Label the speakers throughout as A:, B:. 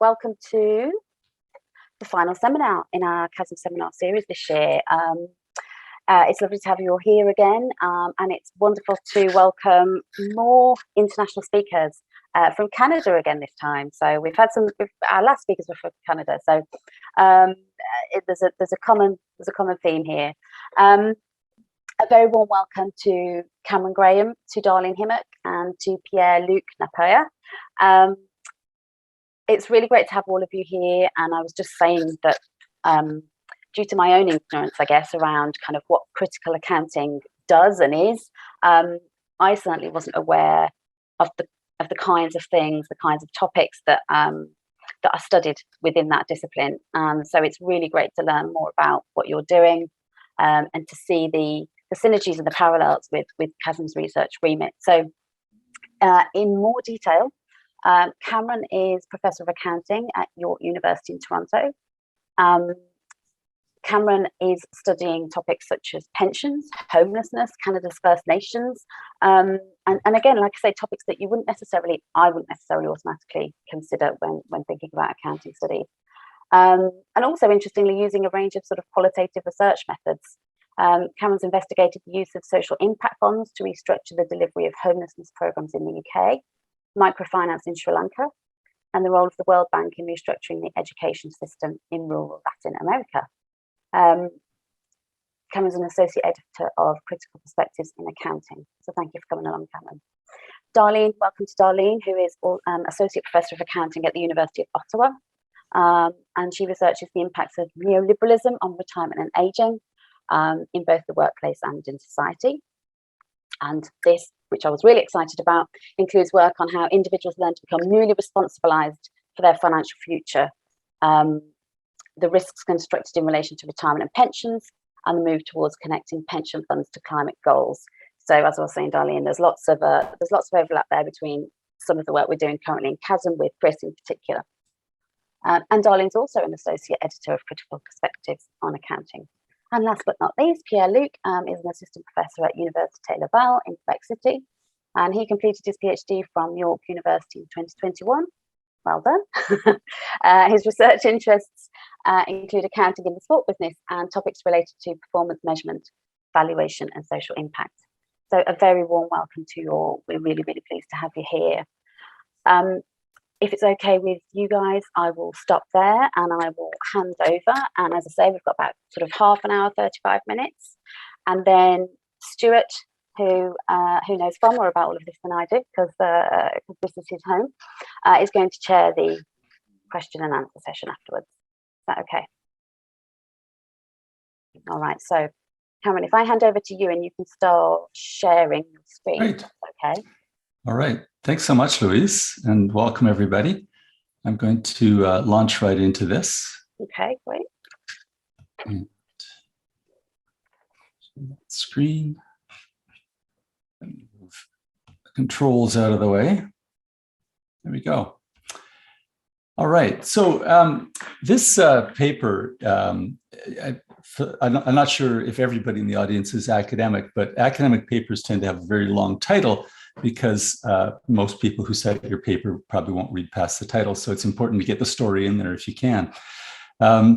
A: welcome to the final seminar in our CHASM seminar series this year. It's lovely to have you all here again, and it's wonderful to welcome more international speakers from Canada again this time. So we've had our last speakers were from Canada, so there's a common theme here. A very warm welcome to Cameron Graham, to Darlene Himick, and to Pier-Luc Nappert. It's really great to have all of you here, and I was just saying that due to my own ignorance, I guess, around kind of what critical accounting does and is, I certainly wasn't aware of the kinds of things, the kinds of topics that are studied within that discipline. So it's really great to learn more about what you're doing, and to see the synergies and the parallels with CHASM's research remit. So in more detail, Cameron is Professor of Accounting at York University in Toronto. Cameron is studying topics such as pensions, homelessness, Canada's First Nations, and again, like I say, topics that I wouldn't necessarily automatically consider when thinking about accounting studies. And also, interestingly, using a range of sort of qualitative research methods. Cameron's investigated the use of social impact bonds to restructure the delivery of homelessness programs in the UK, microfinance in Sri Lanka, and the role of the World Bank in restructuring the education system in rural Latin America. Cameron's an associate editor of Critical Perspectives in Accounting. So thank you for coming along, Cameron. Darlene, welcome to Darlene, who is Associate Professor of Accounting at the University of Ottawa. And she researches the impacts of neoliberalism on retirement and ageing in both the workplace and in society. And this, which I was really excited about, includes work on how individuals learn to become newly responsibilized for their financial future, the risks constructed in relation to retirement and pensions, and the move towards connecting pension funds to climate goals. So, as I was saying, Darlene, there's lots of overlap there between some of the work we're doing currently in CHASM with Chris in particular. And Darlene's also an associate editor of Critical Perspectives on Accounting. And last but not least, Pier-Luc is an assistant professor at Université Laval in Quebec City, and he completed his PhD from York University in 2021. Well done. His research interests include accounting in the sport business and topics related to performance measurement, valuation, and social impact. So a very warm welcome to you all. We're really, really pleased to have you here. If it's okay with you guys, I will stop there and I will hand over. And as I say, we've got about sort of half an hour, 35 minutes. And then Stuart, who knows far more about all of this than I do, because this is his home, is going to chair the question and answer session afterwards. Is that okay? All right. So, Cameron, if I hand over to you and you can start sharing your screen.
B: Great.
A: Okay.
B: All right. Thanks so much, Louise, and welcome everybody. I'm going to launch right into this.
A: Okay, great.
B: And screen. Move the controls out of the way. There we go. All right. So this paper, I'm not sure if everybody in the audience is academic, but academic papers tend to have a very long title because most people who cite your paper probably won't read past the title. So it's important to get the story in there if you can.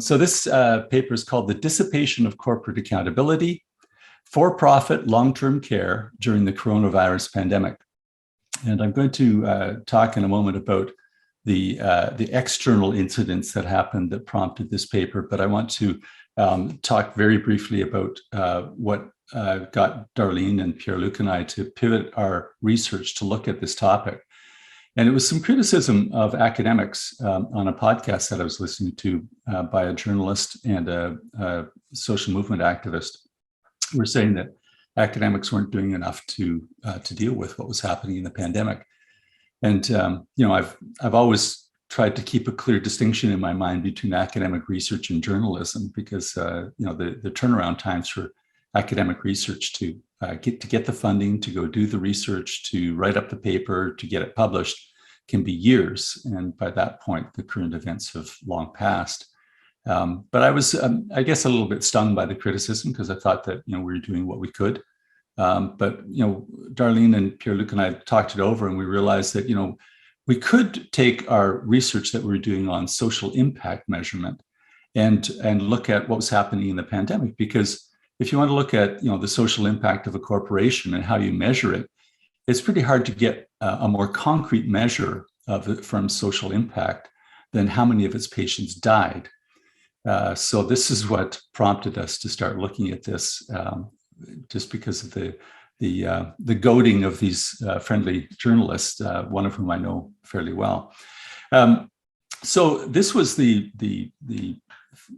B: So this paper is called The Dissipation of Corporate Accountability, For-Profit Long-Term Care During the Coronavirus Pandemic. And I'm going to talk in a moment about the external incidents that happened that prompted this paper, but I want to talk very briefly about what got Darlene and Pier-Luc and I to pivot our research to look at this topic. And it was some criticism of academics on a podcast that I was listening to by a journalist and a social movement activist who were saying that academics weren't doing enough to deal with what was happening in the pandemic. And I've always tried to keep a clear distinction in my mind between academic research and journalism, because the turnaround times for academic research to get the funding, to go do the research, to write up the paper, to get it published can be years. And by that point, the current events have long passed. But I was, I guess, a little bit stung by the criticism because I thought that we were doing what we could. But Darlene and Pier-Luc and I talked it over, and we realized that we could take our research that we're doing on social impact measurement and look at what was happening in the pandemic. Because if you want to look at the social impact of a corporation and how you measure it, it's pretty hard to get a more concrete measure of it from social impact than how many of its patients died. So this is what prompted us to start looking at this, just because of the goading of these friendly journalists, one of whom I know fairly well. So this was the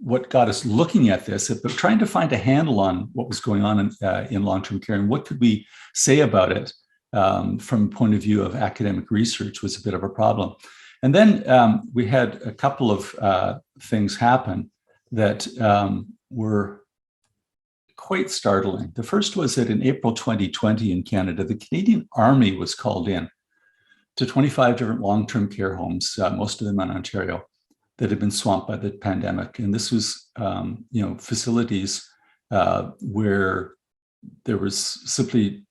B: what got us looking at this, but trying to find a handle on what was going on in long-term care and what could we say about it from a point of view of academic research was a bit of a problem. And then we had a couple of things happen that were quite startling. The first was that in April 2020 in Canada, the Canadian Army was called in to 25 different long-term care homes, most of them in Ontario, that had been swamped by the pandemic. And this was, facilities where there was simply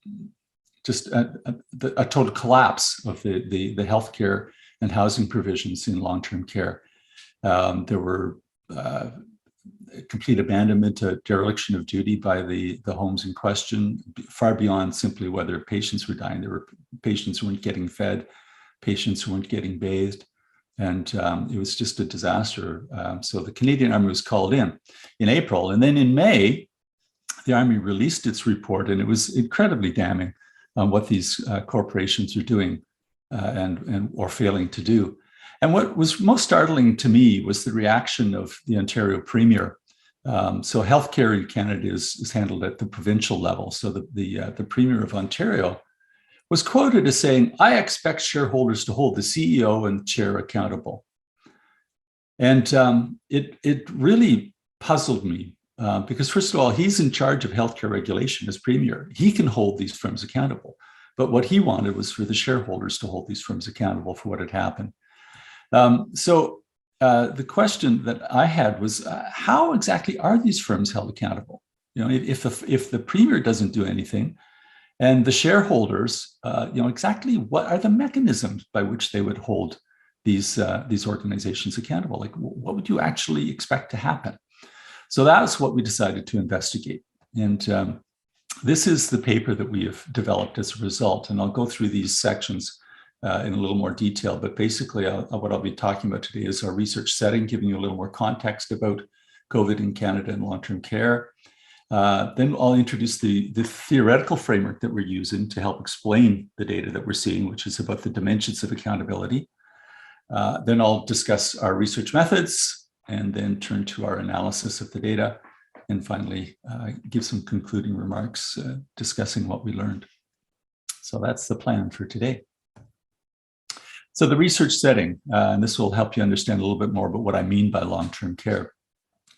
B: just a total collapse of the healthcare and housing provisions in long-term care. There were complete abandonment, dereliction of duty by the homes in question, far beyond simply whether patients were dying. There were patients who weren't getting fed, patients who weren't getting bathed, and it was just a disaster. So the Canadian Army was called in April, and then in May, the Army released its report, and it was incredibly damning on what these corporations are doing or failing to do. And what was most startling to me was the reaction of the Ontario Premier. So healthcare in Canada is handled at the provincial level. So the Premier of Ontario was quoted as saying, "I expect shareholders to hold the CEO and chair accountable." And it really puzzled me because, first of all, he's in charge of healthcare regulation as Premier. He can hold these firms accountable. But what he wanted was for the shareholders to hold these firms accountable for what had happened. So the question that I had was, how exactly are these firms held accountable? If the Premier doesn't do anything, and the shareholders, exactly what are the mechanisms by which they would hold these organizations accountable? Like, what would you actually expect to happen? So that's what we decided to investigate. And this is the paper that we have developed as a result. And I'll go through these sections in a little more detail. But basically, what I'll be talking about today is our research setting, giving you a little more context about COVID in Canada and long-term care. Then I'll introduce the theoretical framework that we're using to help explain the data that we're seeing, which is about the dimensions of accountability. Then I'll discuss our research methods and then turn to our analysis of the data. And finally, give some concluding remarks discussing what we learned. So that's the plan for today. So the research setting, and this will help you understand a little bit more about what I mean by long-term care.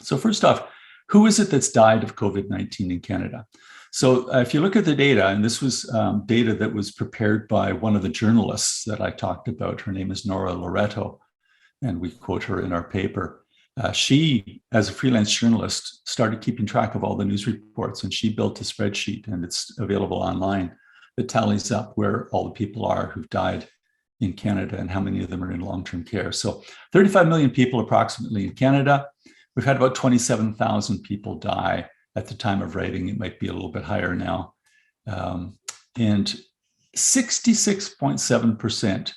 B: So first off, who is it that's died of COVID-19 in Canada? So if you look at the data, and this was data that was prepared by one of the journalists that I talked about. Her name is Nora Loreto, and we quote her in our paper. She, as a freelance journalist, started keeping track of all the news reports, and she built a spreadsheet, and it's available online, that tallies up where all the people are who've died in Canada and how many of them are in long-term care. So 35 million people approximately in Canada. We've had about 27,000 people die at the time of writing. It might be a little bit higher now. And 66.7%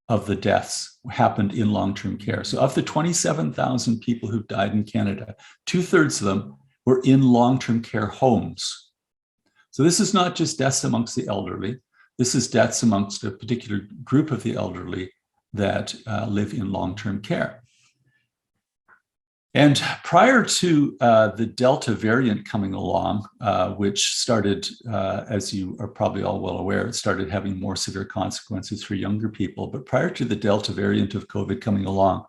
B: of the deaths happened in long-term care. So of the 27,000 people who've died in Canada, 2/3 of them were in long-term care homes. So this is not just deaths amongst the elderly. This is deaths amongst a particular group of the elderly that live in long-term care. And prior to the Delta variant coming along, which started, as you are probably all well aware, it started having more severe consequences for younger people. But prior to the Delta variant of COVID coming along,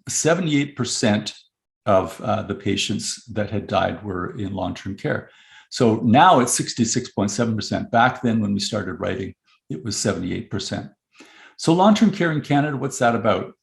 B: 78% of the patients that had died were in long-term care. So now it's 66.7%. Back then, when we started writing, it was 78%. So long-term care in Canada, what's that about?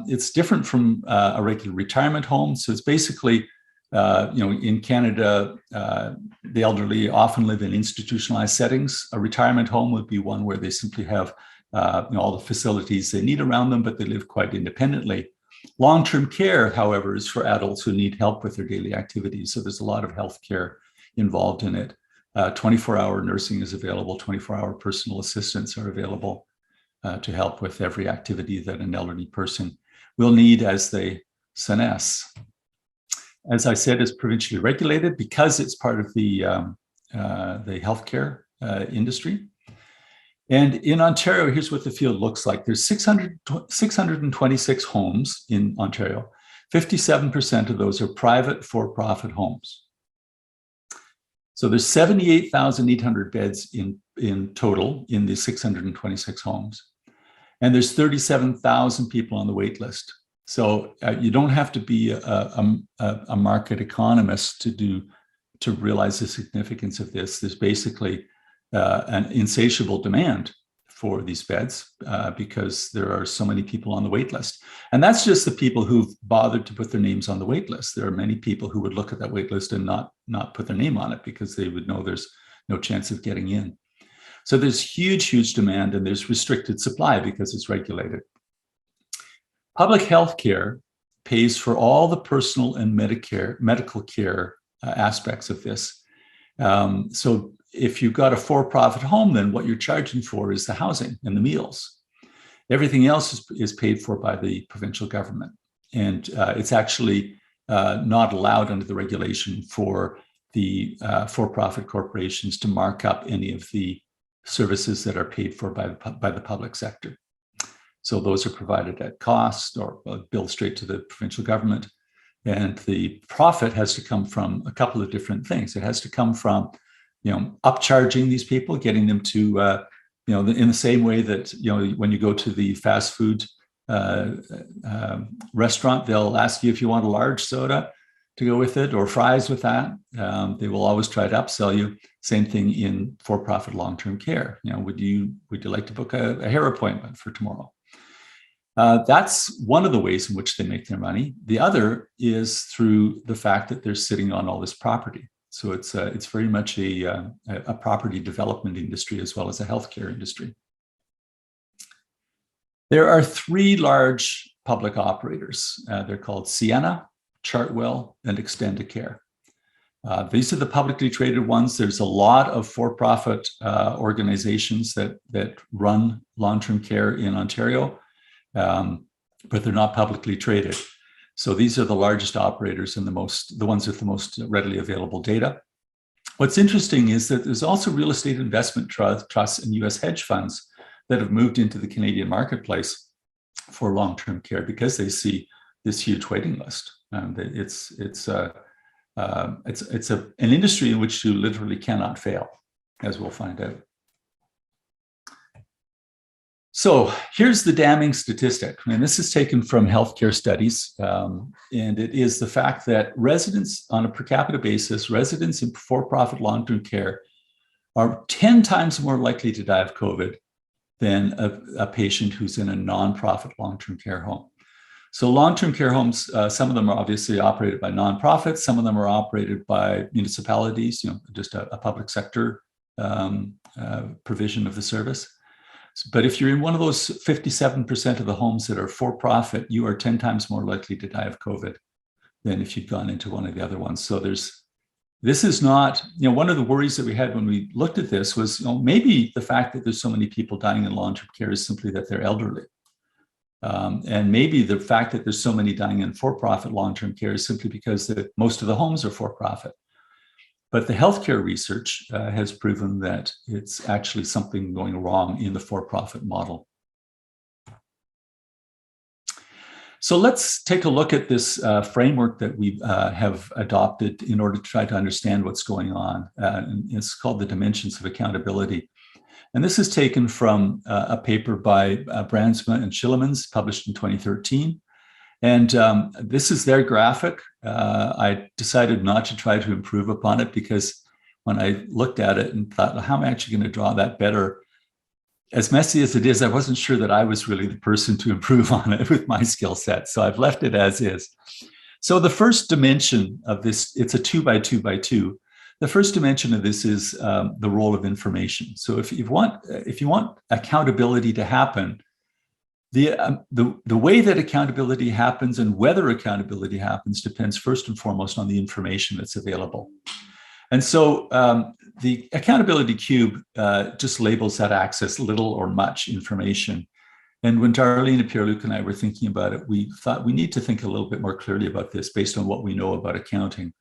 B: It's different from a regular retirement home. So it's basically, in Canada, the elderly often live in institutionalized settings. A retirement home would be one where they simply have all the facilities they need around them, but they live quite independently. Long-term care, however, is for adults who need help with their daily activities. So there's a lot of healthcare involved in it. 24-hour nursing is available. 24-hour personal assistants are available to help with every activity that an elderly person will need as they senesce. As I said, it's provincially regulated because it's part of the healthcare industry. And in Ontario, here's what the field looks like. There's 626 homes in Ontario. 57% of those are private for-profit homes. So there's 78,800 beds in total in the 626 homes. And there's 37,000 people on the wait list. So you don't have to be a market economist to realize the significance of this. There's basically an insatiable demand for these beds because there are so many people on the wait list. And that's just the people who've bothered to put their names on the wait list. There are many people who would look at that wait list and not put their name on it because they would know there's no chance of getting in. So there's huge demand, and there's restricted supply because it's regulated. Public health care pays for all the personal and medical care aspects of this. So if you've got a for-profit home, then what you're charging for is the housing and the meals. Everything else is paid for by the provincial government. And it's actually not allowed under the regulation for the for-profit corporations to mark up any of the services that are paid for by the public sector. So those are provided at cost or billed straight to the provincial government. And the profit has to come from a couple of different things. It has to come from, upcharging these people, getting them to, in the same way that, when you go to the fast food restaurant, they'll ask you if you want a large soda to go with it or fries with that. They will always try to upsell you. Same thing in for-profit long-term care. Would you like to book a hair appointment for tomorrow? That's one of the ways in which they make their money. The other is through the fact that they're sitting on all this property. So it's very much a property development industry as well as a healthcare industry. There are three large public operators. They're called Sienna, Chartwell, and Extendicare. These are the publicly traded ones. There's a lot of for-profit organizations that run long-term care in Ontario, but they're not publicly traded. So these are the largest operators and the ones with the most readily available data. What's interesting is that there's also real estate investment trusts and US hedge funds that have moved into the Canadian marketplace for long-term care because they see this huge waiting list. It's an industry in which you literally cannot fail, as we'll find out. So here's the damning statistic, and this is taken from healthcare studies, and it is the fact that residents on a per capita basis, residents in for-profit long-term care are 10 times more likely to die of COVID than a patient who's in a non-profit long-term care home. So long-term care homes, some of them are obviously operated by nonprofits, some of them are operated by municipalities, just a public sector provision of the service. But if you're in one of those 57% of the homes that are for-profit, you are 10 times more likely to die of COVID than if you'd gone into one of the other ones. So this is not, one of the worries that we had when we looked at this was, maybe the fact that there's so many people dying in long-term care is simply that they're elderly. And maybe the fact that there's so many dying in for-profit long-term care is simply because most of the homes are for-profit. But the healthcare research has proven that it's actually something going wrong in the for-profit model. So let's take a look at this framework that we have adopted in order to try to understand what's going on. And it's called the Dimensions of Accountability. And this is taken from a paper by Brandsma and Schillemans, published in 2013. And this is their graphic. I decided not to try to improve upon it because when I looked at it and thought, well, how am I actually going to draw that better? As messy as it is, I wasn't sure that I was really the person to improve on it with my skill set. So I've left it as is. So the first dimension of this, it's a 2 by 2 by 2. The first dimension of this is the role of information. So if you want accountability to happen, the way that accountability happens and whether accountability happens depends first and foremost on the information that's available. And so the accountability cube just labels that access little or much information. And when Darlene and Pier-Luc and I were thinking about it, we thought we need to think a little bit more clearly about this based on what we know about accounting.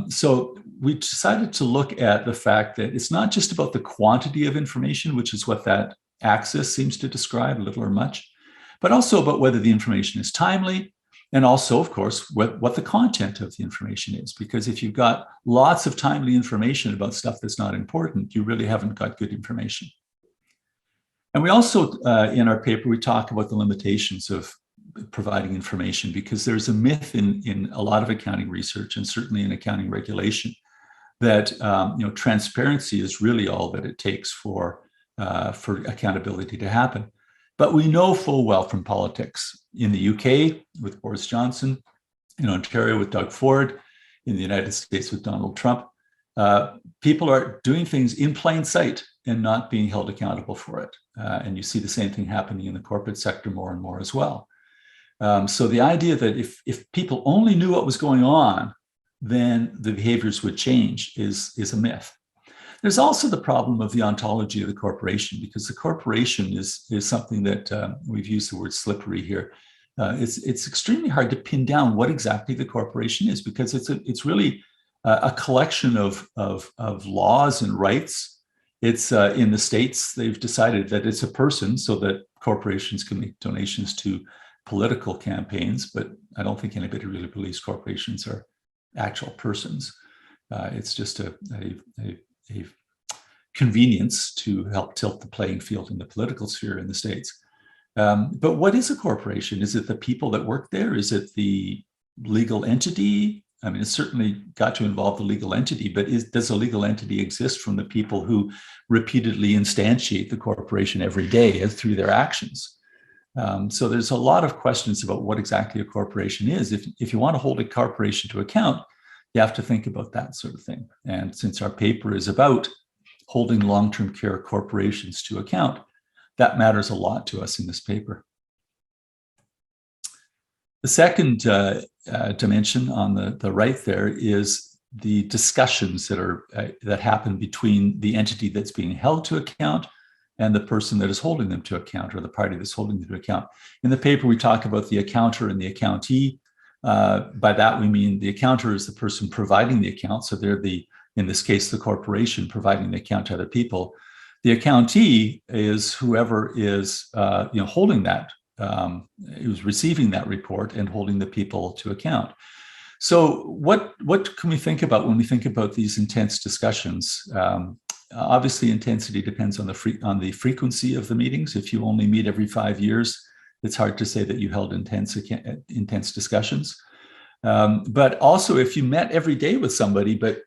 B: So we decided to look at the fact that it's not just about the quantity of information, which is what that axis seems to describe, little or much, but also about whether the information is timely, and also, of course, what the content of the information is. Because if you've got lots of timely information about stuff that's not important, you really haven't got good information. And we also, in our paper, we talk about the limitations of providing information, because there's a myth in a lot of accounting research, and certainly in accounting regulation, that transparency is really all that it takes for accountability to happen. But we know full well from politics in the UK with Boris Johnson, in Ontario with Doug Ford, in the United States with Donald Trump, people are doing things in plain sight and not being held accountable for it. And you see the same thing happening in the corporate sector more and more as well. So the idea that if people only knew what was going on, then the behaviors would change is a myth. There's also the problem of the ontology of the corporation, because the corporation is something that we've used the word slippery here. It's extremely hard to pin down what exactly the corporation is, because it's really a collection of laws and rights. It's in the States, they've decided that it's a person so that corporations can make donations to political campaigns, but I don't think anybody really believes corporations are actual persons. It's just a convenience to help tilt the playing field in the political sphere in the States. But what is a corporation? Is it the people that work there? Is it the legal entity? I mean, it's certainly got to involve the legal entity, but does a legal entity exist from the people who repeatedly instantiate the corporation every day through their actions? So there's a lot of questions about what exactly a corporation is. If you want to hold a corporation to account, you have to think about that sort of thing. And since our paper is about holding long-term care corporations to account, that matters a lot to us in this paper. The second dimension on the right there is the discussions that happen between the entity that's being held to account and the person that is holding them to account, or the party that's holding them to account. In the paper, we talk about the accountor and the accountee. By that, we mean the accountor is the person providing the account. So they're in this case, the corporation providing the account to other people. The accountee is whoever is holding that, who's receiving that report and holding the people to account. So what can we think about when we think about these intense discussions? Obviously, intensity depends on the frequency of the meetings. If you only meet every 5 years, it's hard to say that you held intense discussions. But also, if you met every day with somebody, but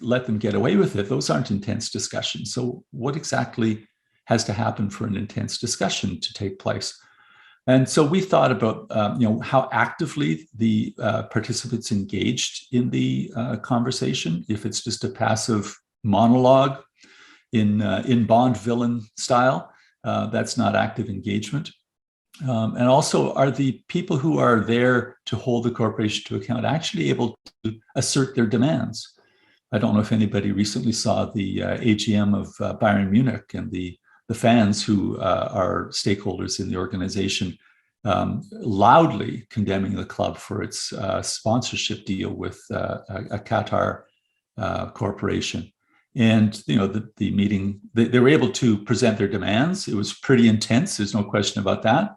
B: let them get away with it, those aren't intense discussions. So what exactly has to happen for an intense discussion to take place? And so we thought about how actively the participants engaged in the conversation. If it's just a passive monologue in Bond villain style, that's not active engagement. And also, are the people who are there to hold the corporation to account actually able to assert their demands? I don't know if anybody recently saw the AGM of Bayern Munich, and the fans who are stakeholders in the organization loudly condemning the club for its sponsorship deal with a Qatar corporation. And the meeting, they were able to present their demands. It was pretty intense. There's no question about that.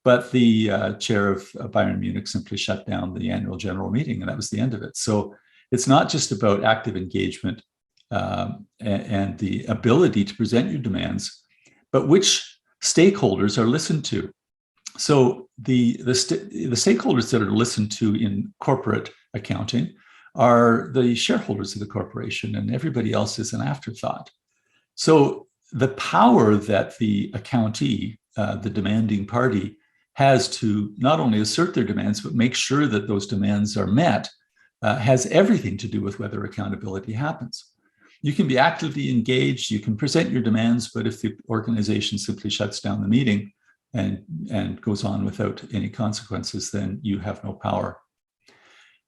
B: But the chair of Bayern Munich simply shut down the annual general meeting, and that was the end of it. So it's not just about active engagement and the ability to present your demands, but which stakeholders are listened to. So the stakeholders that are listened to in corporate accounting are the shareholders of the corporation, and everybody else is an afterthought. So the power that the accountee, the demanding party, has to not only assert their demands, but make sure that those demands are met, has everything to do with whether accountability happens. You can be actively engaged, you can present your demands, but if the organization simply shuts down the meeting and goes on without any consequences, then you have no power.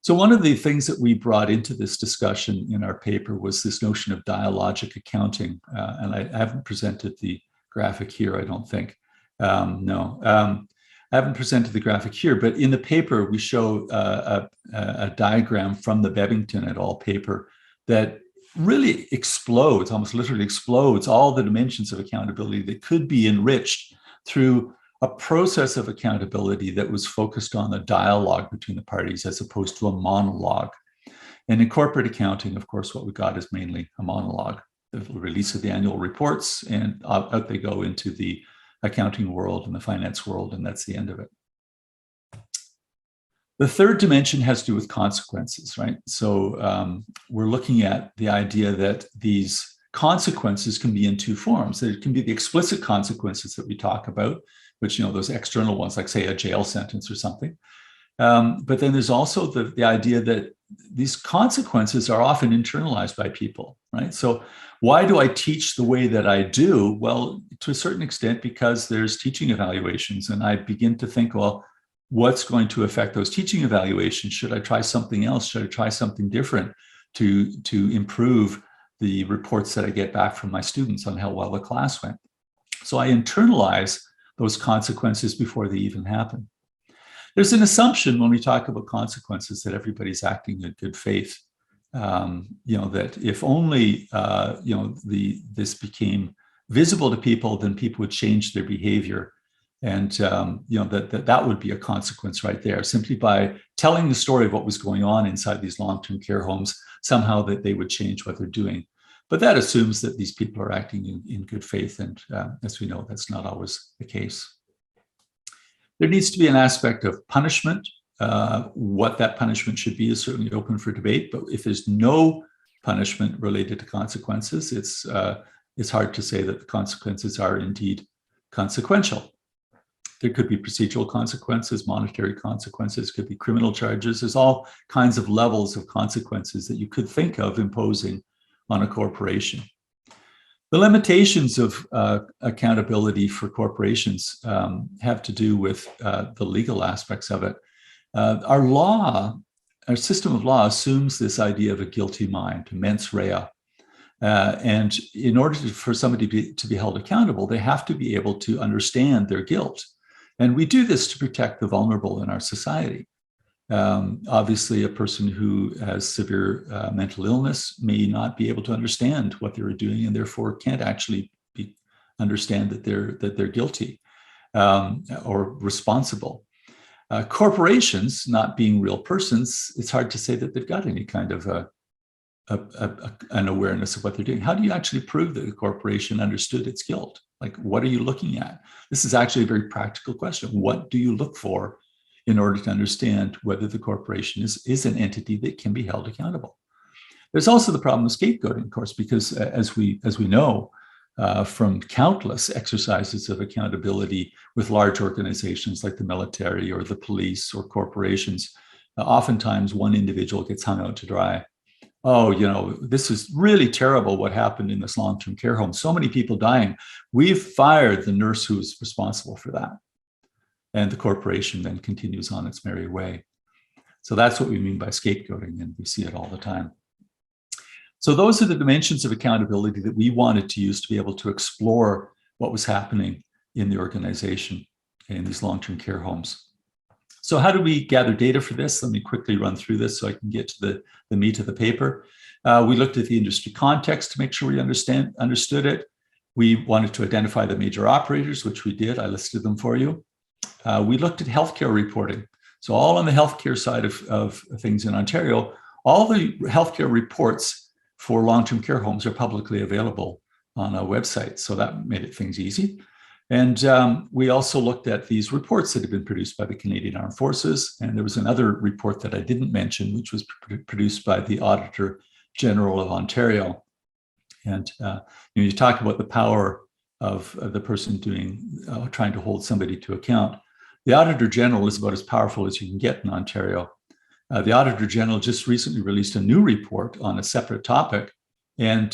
B: So one of the things that we brought into this discussion in our paper was this notion of dialogic accounting. And I haven't presented the graphic here, I don't think. I haven't presented the graphic here, but in the paper, we show a diagram from the Bebbington et al. Paper that really explodes, almost literally explodes, all the dimensions of accountability that could be enriched through a process of accountability that was focused on a dialogue between the parties as opposed to a monologue. And in corporate accounting, of course, what we got is mainly a monologue, the release of the annual reports, and out they go into the accounting world and the finance world, and that's the end of it. The third dimension has to do with consequences, right? So we're looking at the idea that these consequences can be in two forms. There can be the explicit consequences that we talk about, which, those external ones, like say a jail sentence or something. But then there's also the idea that these consequences are often internalized by people, right? So why do I teach the way that I do? Well, to a certain extent, because there's teaching evaluations, and I begin to think, well, what's going to affect those teaching evaluations? Should I try something else? Should I try something different to improve the reports that I get back from my students on how well the class went? So I internalize those consequences before they even happen. There's an assumption when we talk about consequences that everybody's acting in good faith. That if only this became visible to people, then people would change their behavior, and that would be a consequence right there. Simply by telling the story of what was going on inside these long-term care homes, somehow that they would change what they're doing. But that assumes that these people are acting in good faith, and as we know, that's not always the case. There needs to be an aspect of punishment. What that punishment should be is certainly open for debate, but if there's no punishment related to consequences, it's hard to say that the consequences are indeed consequential. There could be procedural consequences, monetary consequences, could be criminal charges. There's all kinds of levels of consequences that you could think of imposing on a corporation. The limitations of accountability for corporations have to do with the legal aspects of it. Our system of law assumes this idea of a guilty mind, mens rea. And in order for somebody to be held accountable, they have to be able to understand their guilt. And we do this to protect the vulnerable in our society. Obviously, a person who has severe mental illness may not be able to understand what they were doing, and therefore can't actually understand that they're guilty or responsible. Corporations, not being real persons, it's hard to say that they've got any kind of an awareness of what they're doing. How do you actually prove that the corporation understood its guilt? Like, what are you looking at? This is actually a very practical question. What do you look for in order to understand whether the corporation is an entity that can be held accountable? There's also the problem of scapegoating, of course, because as we know from countless exercises of accountability with large organizations like the military or the police or corporations, oftentimes one individual gets hung out to dry. Oh, this is really terrible what happened in this long-term care home. So many people dying. We've fired the nurse who was responsible for that. And the corporation then continues on its merry way. So that's what we mean by scapegoating, and we see it all the time. So those are the dimensions of accountability that we wanted to use to be able to explore what was happening in the organization in these long-term care homes. So how do we gather data for this? Let me quickly run through this so I can get to the meat of the paper. We looked at the industry context to make sure we understood it. We wanted to identify the major operators, which we did. I listed them for you. We looked at healthcare reporting. So all on the healthcare side of things in Ontario, all the healthcare reports for long-term care homes are publicly available on a website. So that made things easy. And we also looked at these reports that had been produced by the Canadian Armed Forces. And there was another report that I didn't mention, which was produced by the Auditor General of Ontario. And you talk about the power of the person trying to hold somebody to account. The Auditor General is about as powerful as you can get in Ontario. The Auditor General just recently released a new report on a separate topic, and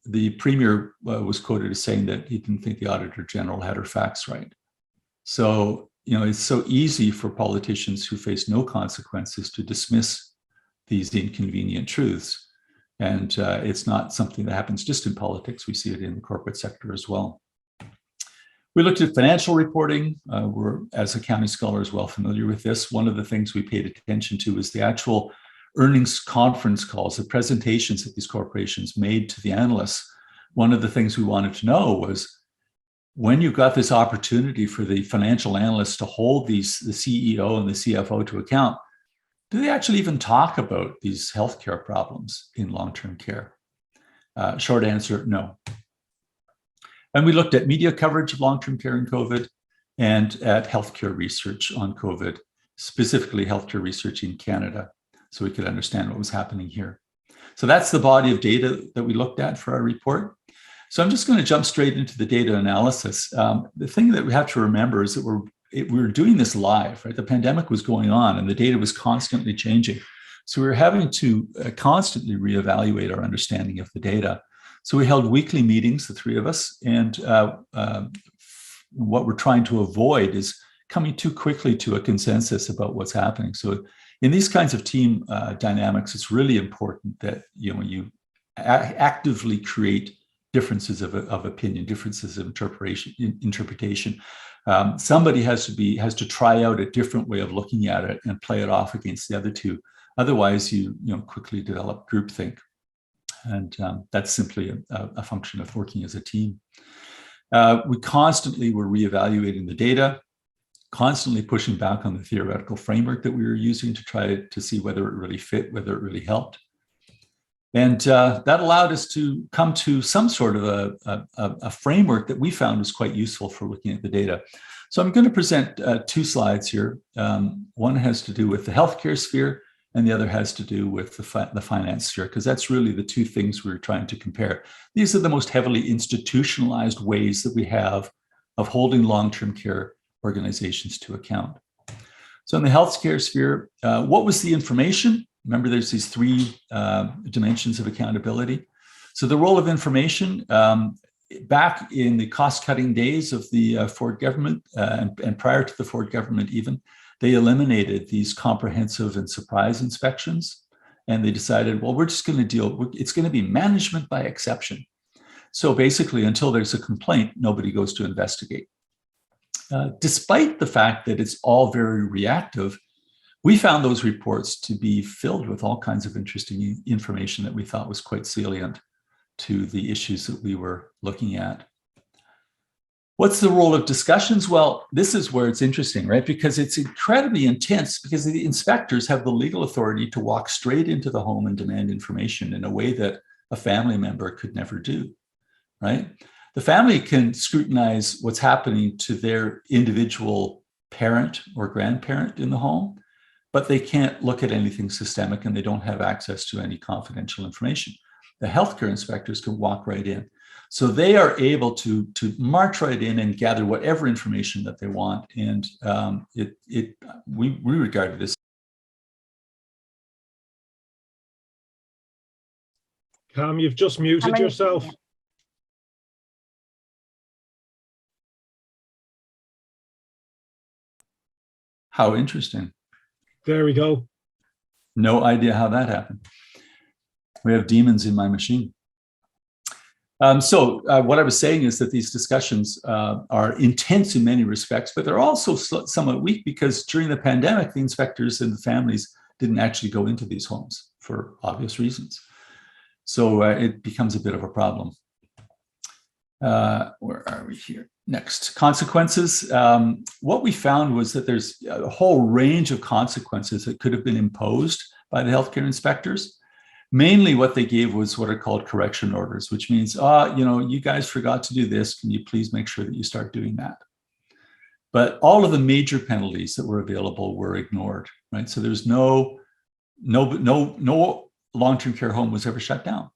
B: the Premier was quoted as saying that he didn't think the Auditor General had her facts right. So, it's so easy for politicians who face no consequences to dismiss these inconvenient truths. And it's not something that happens just in politics. We see it in the corporate sector as well. We looked at financial reporting. We're, as accounting scholars, well familiar with this. One of the things we paid attention to is the actual earnings conference calls, the presentations that these corporations made to the analysts. One of the things we wanted to know was, when you got this opportunity for the financial analysts to hold the CEO and the CFO to account, do they actually even talk about these healthcare problems in long-term care? Short answer, no. And we looked at media coverage of long-term care in COVID and at healthcare research on COVID, specifically healthcare research in Canada, so we could understand what was happening here. So that's the body of data that we looked at for our report. So I'm just going to jump straight into the data analysis. The thing that we have to remember is that we were doing this live, right? The pandemic was going on and the data was constantly changing. So we were having to constantly reevaluate our understanding of the data. So we held weekly meetings, the three of us, and what we're trying to avoid is coming too quickly to a consensus about what's happening. So in these kinds of team dynamics, it's really important that you actively create differences of opinion, differences of interpretation. Somebody has to try out a different way of looking at it and play it off against the other two. Otherwise, you quickly develop groupthink. And that's simply a function of working as a team. We constantly were reevaluating the data, constantly pushing back on the theoretical framework that we were using to try to see whether it really fit, whether it really helped. And that allowed us to come to some sort of a framework that we found was quite useful for looking at the data. So I'm going to present two slides here. One has to do with the healthcare sphere, and the other has to do with the finance sphere, because that's really the two things we're trying to compare. These are the most heavily institutionalized ways that we have of holding long-term care organizations to account. So in the healthcare sphere, what was the information? Remember, there's these three dimensions of accountability. So the role of information, back in the cost-cutting days of the Ford government, and prior to the Ford government even, they eliminated these comprehensive and surprise inspections. And they decided, well, we're just going to it's going to be management by exception. So basically, until there's a complaint, nobody goes to investigate. Despite the fact that it's all very reactive, we found those reports to be filled with all kinds of interesting information that we thought was quite salient to the issues that we were looking at. What's the role of discussions? Well, this is where it's interesting, right? Because it's incredibly intense, because the inspectors have the legal authority to walk straight into the home and demand information in a way that a family member could never do, right? The family can scrutinize what's happening to their individual parent or grandparent in the home, but they can't look at anything systemic, and they don't have access to any confidential information. The healthcare inspectors can walk right in. So they are able to march right in and gather whatever information that they want. And we regard this.
C: Cam, you've just muted yourself.
B: How interesting.
C: There we go.
B: No idea how that happened. We have demons in my machine. So what I was saying is that these discussions are intense in many respects, but they're also somewhat weak because during the pandemic, the inspectors and the families didn't actually go into these homes for obvious reasons. So it becomes a bit of a problem. Where are we here? Next, consequences. What we found was that there's a whole range of consequences that could have been imposed by the healthcare inspectors. Mainly what they gave was what are called correction orders, which means, you guys forgot to do this. Can you please make sure that you start doing that? But all of the major penalties that were available were ignored, right? So there's no long-term care home was ever shut down.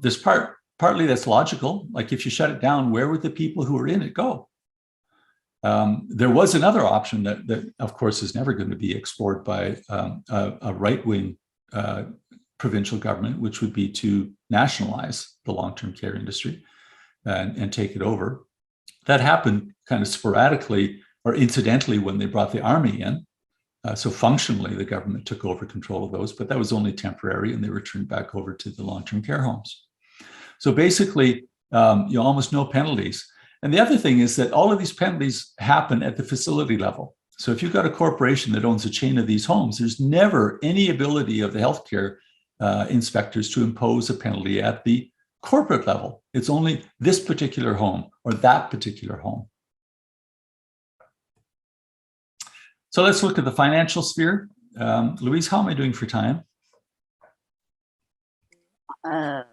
B: There's partly that's logical. Like if you shut it down, where would the people who were in it go? There was another option that of course, is never going to be explored by a right-wing provincial government, which would be to nationalize the long-term care industry and take it over. That happened kind of sporadically or incidentally when they brought the army in. So functionally, the government took over control of those, but that was only temporary, and they were turned back over to the long-term care homes. So basically, almost no penalties. And the other thing is that all of these penalties happen at the facility level. So if you've got a corporation that owns a chain of these homes, there's never any ability of the healthcare inspectors to impose a penalty at the corporate level. It's only this particular home or that particular home. So let's look at the financial sphere. Louise, how am I doing for time?
A: A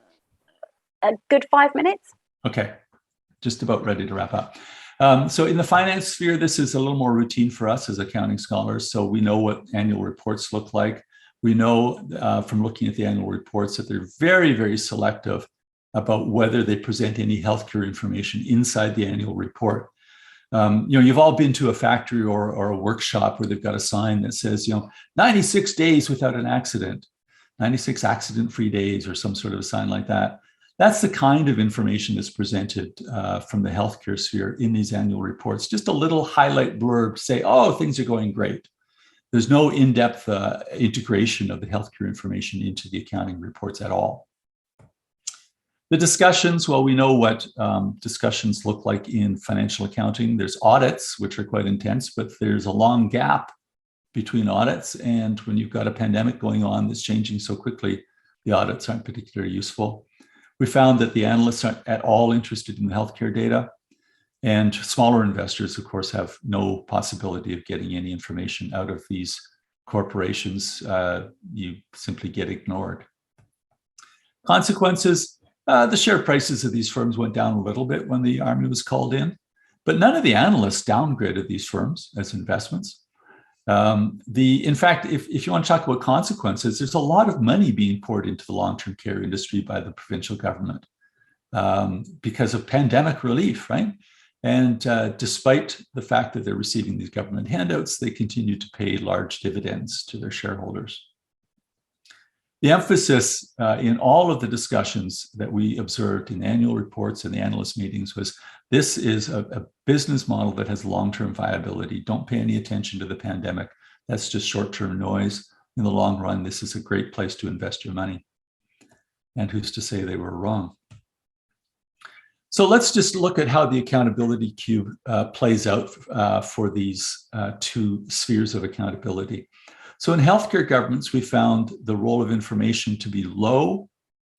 A: good 5 minutes.
B: Okay, just about ready to wrap up. So in the finance sphere, this is a little more routine for us as accounting scholars. So we know what annual reports look like. We know from looking at the annual reports that they're very, very selective about whether they present any healthcare information inside the annual report. You've all been to a factory or a workshop where they've got a sign that says, 96 days without an accident, 96 accident-free days, or some sort of a sign like that. That's the kind of information that's presented from the healthcare sphere in these annual reports. Just a little highlight blurb to say, oh, things are going great. There's no in-depth integration of the healthcare information into the accounting reports at all. The discussions, well, we know what discussions look like in financial accounting. There's audits, which are quite intense, but there's a long gap between audits. And when you've got a pandemic going on that's changing so quickly, the audits aren't particularly useful. We found that the analysts aren't at all interested in the healthcare data. And smaller investors, of course, have no possibility of getting any information out of these corporations. You simply get ignored. Consequences. The share prices of these firms went down a little bit when the army was called in, but none of the analysts downgraded these firms as investments. In fact, if you want to talk about consequences, there's a lot of money being poured into the long-term care industry by the provincial government because of pandemic relief, right? And despite the fact that they're receiving these government handouts, they continue to pay large dividends to their shareholders. The emphasis in all of the discussions that we observed in the annual reports and the analyst meetings was this is a business model that has long-term viability. Don't pay any attention to the pandemic. That's just short-term noise. In the long run, this is a great place to invest your money. And who's to say they were wrong? So let's just look at how the accountability cube plays out for these two spheres of accountability. So in healthcare governments, we found the role of information to be low.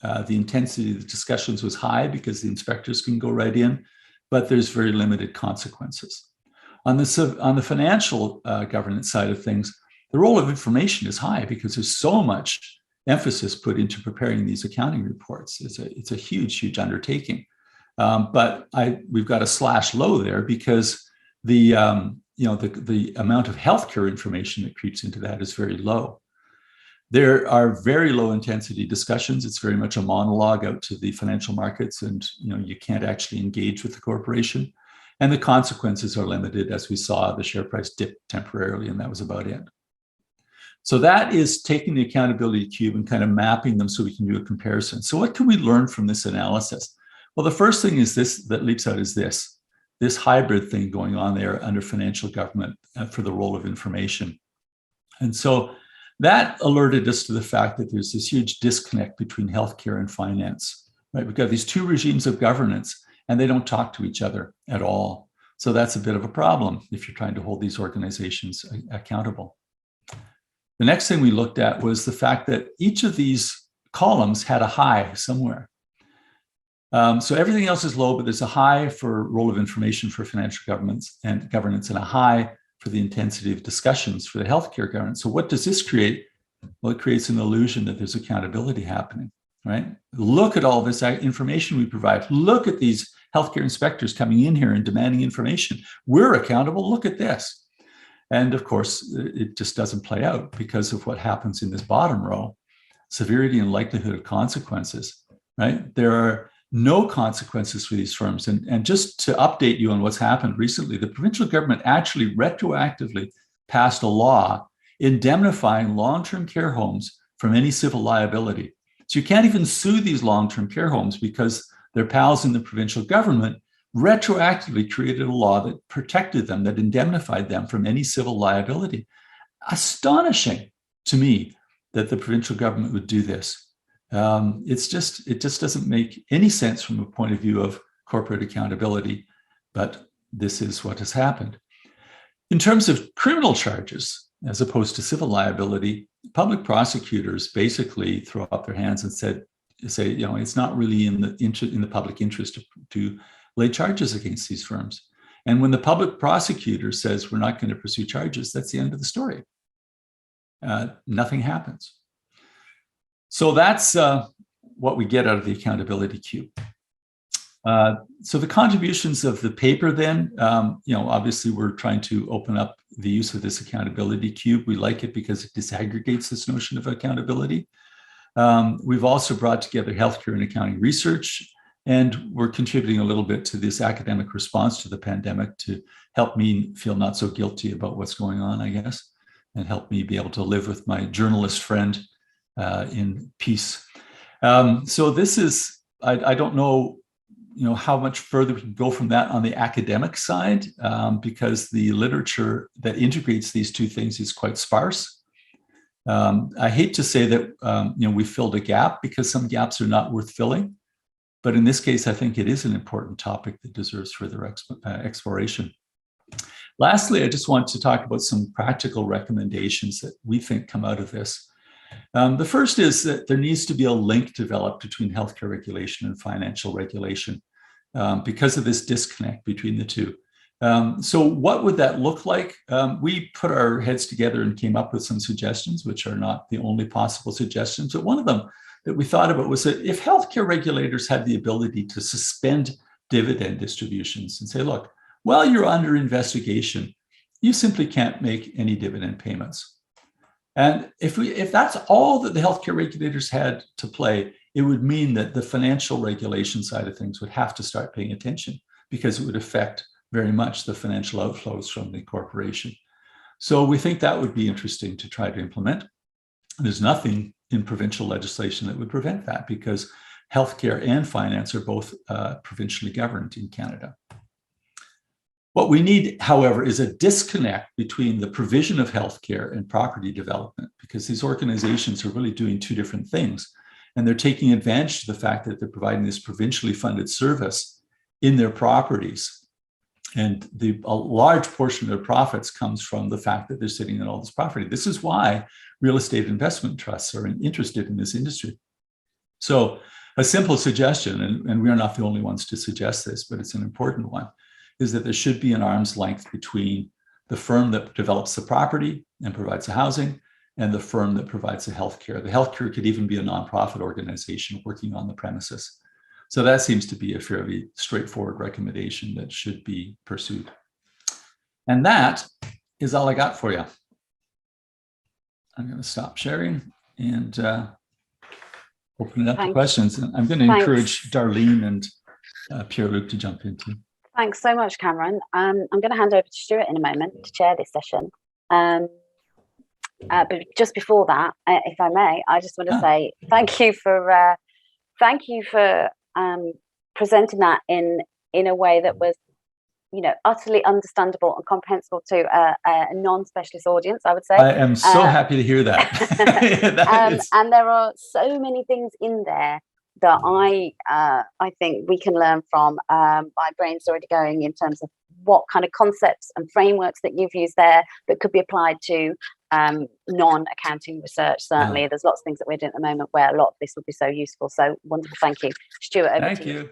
B: The intensity of the discussions was high because the inspectors can go right in, but there's very limited consequences. On the financial governance side of things, the role of information is high because there's so much emphasis put into preparing these accounting reports. It's a huge, huge undertaking. But we've got a slash low there because the amount of healthcare information that creeps into that is very low. There are very low intensity discussions. It's very much a monologue out to the financial markets, and you can't actually engage with the corporation. And the consequences are limited. As we saw, the share price dipped temporarily, and that was about it. So that is taking the accountability cube and kind of mapping them so we can do a comparison. So what can we learn from this analysis? Well, the first thing is this that leaps out is this hybrid thing going on there under financial government for the role of information. And so that alerted us to the fact that there's this huge disconnect between healthcare and finance, right? We've got these two regimes of governance and they don't talk to each other at all. So that's a bit of a problem if you're trying to hold these organizations accountable. The next thing we looked at was the fact that each of these columns had a high somewhere. So everything else is low, but there's a high for role of information for financial governance and a high for the intensity of discussions for the healthcare governance. So what does this create? Well, it creates an illusion that there's accountability happening, right? Look at all this information we provide. Look at these healthcare inspectors coming in here and demanding information. We're accountable. Look at this. And of course, it just doesn't play out because of what happens in this bottom row, severity and likelihood of consequences, right? There are no consequences for these firms. And just to update you on what's happened recently, the provincial government actually retroactively passed a law indemnifying long-term care homes from any civil liability. So you can't even sue these long-term care homes because their pals in the provincial government retroactively created a law that protected them, that indemnified them from any civil liability. Astonishing to me that the provincial government would do this. It just doesn't make any sense from a point of view of corporate accountability, but this is what has happened. In terms of criminal charges, as opposed to civil liability, public prosecutors basically throw up their hands and say, you know, it's not really in the public interest to lay charges against these firms. And when the public prosecutor says we're not going to pursue charges, that's the end of the story. Nothing happens. So that's what we get out of the accountability cube. So the contributions of the paper then, you know, obviously we're trying to open up the use of this accountability cube. We like it because it disaggregates this notion of accountability. We've also brought together healthcare and accounting research, and we're contributing a little bit to this academic response to the pandemic to help me feel not so guilty about what's going on, I guess, and help me be able to live with my journalist friend in peace. So this is, I don't know, you know, how much further we can go from that on the academic side, because the literature that integrates these two things is quite sparse. I hate to say that, you know, we filled a gap because some gaps are not worth filling. But in this case, I think it is an important topic that deserves further exploration. Lastly, I just want to talk about some practical recommendations that we think come out of this. The first is that there needs to be a link developed between healthcare regulation and financial regulation because of this disconnect between the two. So what would that look like? We put our heads together and came up with some suggestions, which are not the only possible suggestions, but one of them that we thought about was that if healthcare regulators had the ability to suspend dividend distributions and say, look, while you're under investigation, you simply can't make any dividend payments. And if that's all that the healthcare regulators had to play, it would mean that the financial regulation side of things would have to start paying attention because it would affect very much the financial outflows from the corporation. So we think that would be interesting to try to implement. There's nothing in provincial legislation that would prevent that because healthcare and finance are both provincially governed in Canada. What we need, however, is a disconnect between the provision of healthcare and property development, because these organizations are really doing two different things. And they're taking advantage of the fact that they're providing this provincially funded service in their properties. And a large portion of their profits comes from the fact that they're sitting in all this property. This is why real estate investment trusts are interested in this industry. So a simple suggestion, and we're not the only ones to suggest this, but it's an important one, is that there should be an arm's length between the firm that develops the property and provides the housing and the firm that provides the healthcare. The healthcare could even be a nonprofit organization working on the premises. So that seems to be a fairly straightforward recommendation that should be pursued. And that is all I got for you. I'm going to stop sharing and open it up to questions. And I'm going to encourage Darlene and Pier-Luc to jump in too.
A: Thanks so much, Cameron. I'm going to hand over to Stuart in a moment to chair this session. But just before that, if I may, I just want to say thank you for presenting that in a way that was, you know, utterly understandable and comprehensible to a non-specialist audience, I would say.
B: I am so happy to hear that.
A: And there are so many things in there that I think we can learn from. My brain's already going in terms of what kind of concepts and frameworks that you've used there that could be applied to non-accounting research. Certainly, there's lots of things that we're doing at the moment where a lot of this would be so useful. So wonderful, thank you, Stuart. Over to you.